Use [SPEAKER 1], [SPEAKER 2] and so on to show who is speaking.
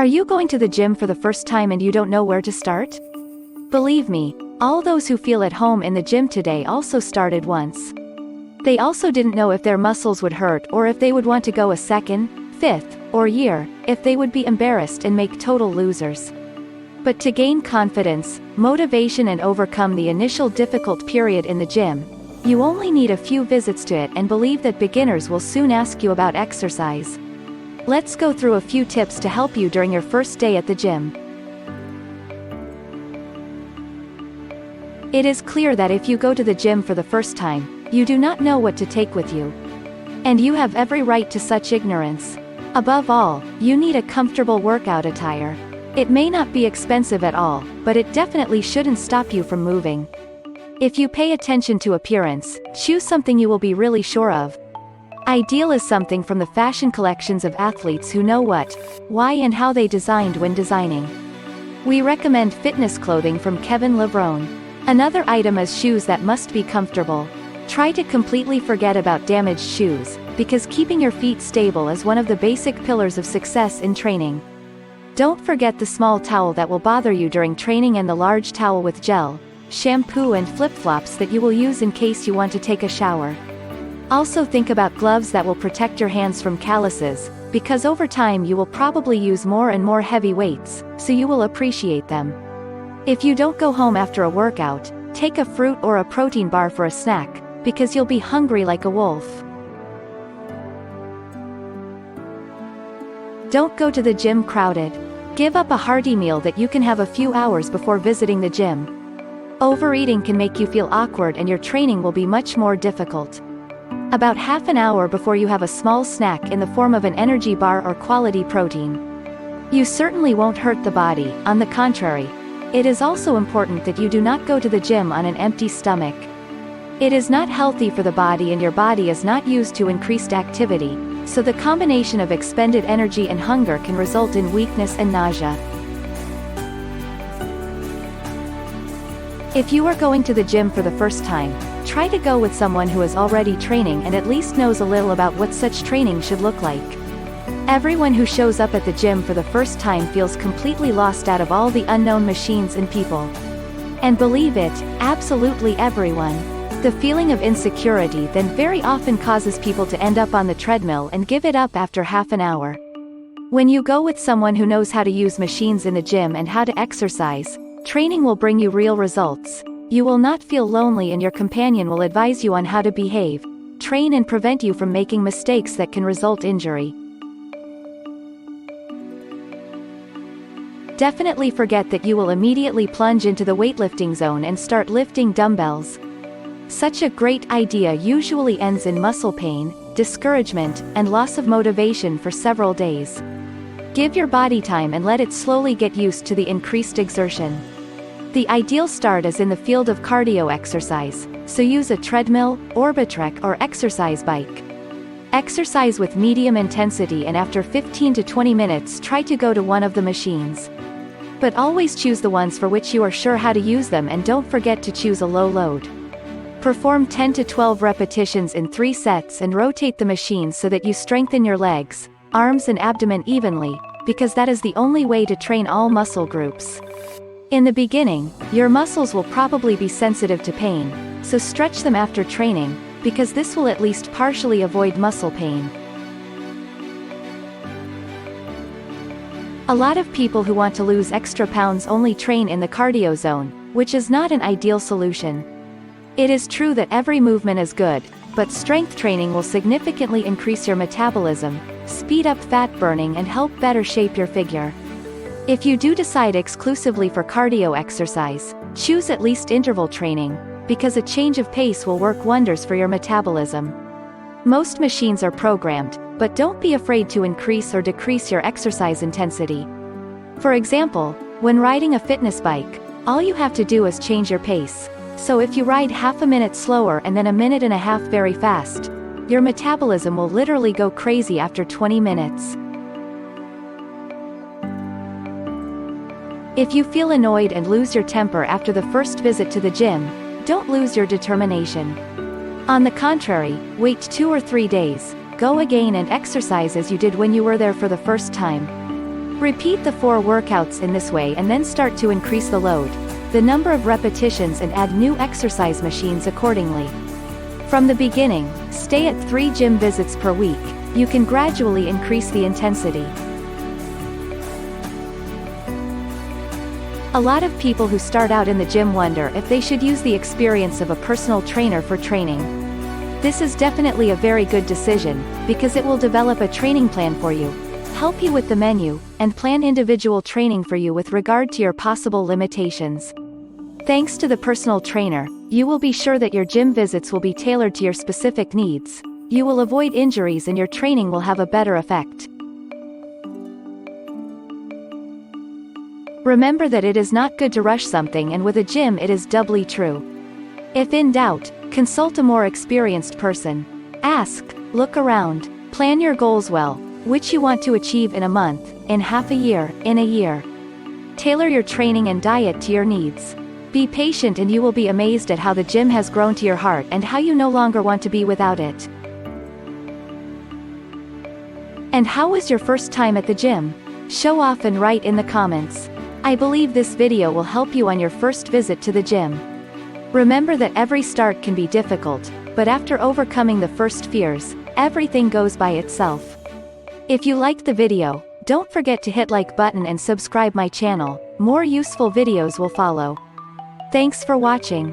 [SPEAKER 1] Are you going to the gym for the first time and you don't know where to start? Believe me, all those who feel at home in the gym today also started once. They also didn't know if their muscles would hurt or if they would want to go a second, fifth, or year, if they would be embarrassed and make total losers. But to gain confidence, motivation and overcome the initial difficult period in the gym, you only need a few visits to it and believe that beginners will soon ask you about exercise. Let's go through a few tips to help you during your first day at the gym. It is clear that if you go to the gym for the first time, you do not know what to take with you. And you have every right to such ignorance. Above all, you need a comfortable workout attire. It may not be expensive at all, but it definitely shouldn't stop you from moving. If you pay attention to appearance, choose something you will be really sure of. Ideal is something from the fashion collections of athletes who know what, why and how they designed when designing. We recommend fitness clothing from Kevin Levrone. Another item is shoes that must be comfortable. Try to completely forget about damaged shoes, because keeping your feet stable is one of the basic pillars of success in training. Don't forget the small towel that will bother you during training and the large towel with gel, shampoo and flip-flops that you will use in case you want to take a shower. Also think about gloves that will protect your hands from calluses, because over time you will probably use more and more heavy weights, so you will appreciate them. If you don't go home after a workout, take a fruit or a protein bar for a snack, because you'll be hungry like a wolf. Don't go to the gym crowded. Give up a hearty meal that you can have a few hours before visiting the gym. Overeating can make you feel awkward and your training will be much more difficult. About half an hour before you have a small snack in the form of an energy bar or quality protein. You certainly won't hurt the body, on the contrary. It is also important that you do not go to the gym on an empty stomach. It is not healthy for the body and your body is not used to increased activity, so the combination of expended energy and hunger can result in weakness and nausea. If you are going to the gym for the first time, try to go with someone who is already training and at least knows a little about what such training should look like. Everyone who shows up at the gym for the first time feels completely lost out of all the unknown machines and people. And believe it, absolutely everyone. The feeling of insecurity then very often causes people to end up on the treadmill and give it up after half an hour. When you go with someone who knows how to use machines in the gym and how to exercise, training will bring you real results. You will not feel lonely and your companion will advise you on how to behave, train and prevent you from making mistakes that can result in injury. Definitely forget that you will immediately plunge into the weightlifting zone and start lifting dumbbells. Such a great idea usually ends in muscle pain, discouragement, and loss of motivation for several days. Give your body time and let it slowly get used to the increased exertion. The ideal start is in the field of cardio exercise, so use a treadmill, Orbitrek or exercise bike. Exercise with medium intensity and after 15 to 20 minutes try to go to one of the machines. But always choose the ones for which you are sure how to use them and don't forget to choose a low load. Perform 10 to 12 repetitions in 3 sets and rotate the machines so that you strengthen your legs, arms and abdomen evenly, because that is the only way to train all muscle groups. In the beginning, your muscles will probably be sensitive to pain, so stretch them after training, because this will at least partially avoid muscle pain. A lot of people who want to lose extra pounds only train in the cardio zone, which is not an ideal solution. It is true that every movement is good, but strength training will significantly increase your metabolism, speed up fat burning and help better shape your figure. If you do decide exclusively for cardio exercise, choose at least interval training, because a change of pace will work wonders for your metabolism. Most machines are programmed, but don't be afraid to increase or decrease your exercise intensity. For example, when riding a fitness bike, all you have to do is change your pace. So if you ride half a minute slower and then a minute and a half very fast, your metabolism will literally go crazy after 20 minutes. If you feel annoyed and lose your temper after the first visit to the gym, don't lose your determination. On the contrary, wait 2 or 3 days, go again and exercise as you did when you were there for the first time. Repeat the 4 workouts in this way and then start to increase the load, the number of repetitions, and add new exercise machines accordingly. From the beginning, stay at 3 gym visits per week. You can gradually increase the intensity. A lot of people who start out in the gym wonder if they should use the experience of a personal trainer for training. This is definitely a very good decision, because it will develop a training plan for you, help you with the menu, and plan individual training for you with regard to your possible limitations. Thanks to the personal trainer, you will be sure that your gym visits will be tailored to your specific needs. You will avoid injuries and your training will have a better effect. Remember that it is not good to rush something, and with a gym it is doubly true. If in doubt, consult a more experienced person. Ask, look around, plan your goals well, which you want to achieve in a month, in half a year, in a year. Tailor your training and diet to your needs. Be patient and you will be amazed at how the gym has grown to your heart and how you no longer want to be without it. And how was your first time at the gym? Show off and write in the comments. I believe this video will help you on your first visit to the gym. Remember that every start can be difficult, but after overcoming the first fears, everything goes by itself. If you liked the video, don't forget to hit like button and subscribe my channel. More useful videos will follow. Thanks for watching.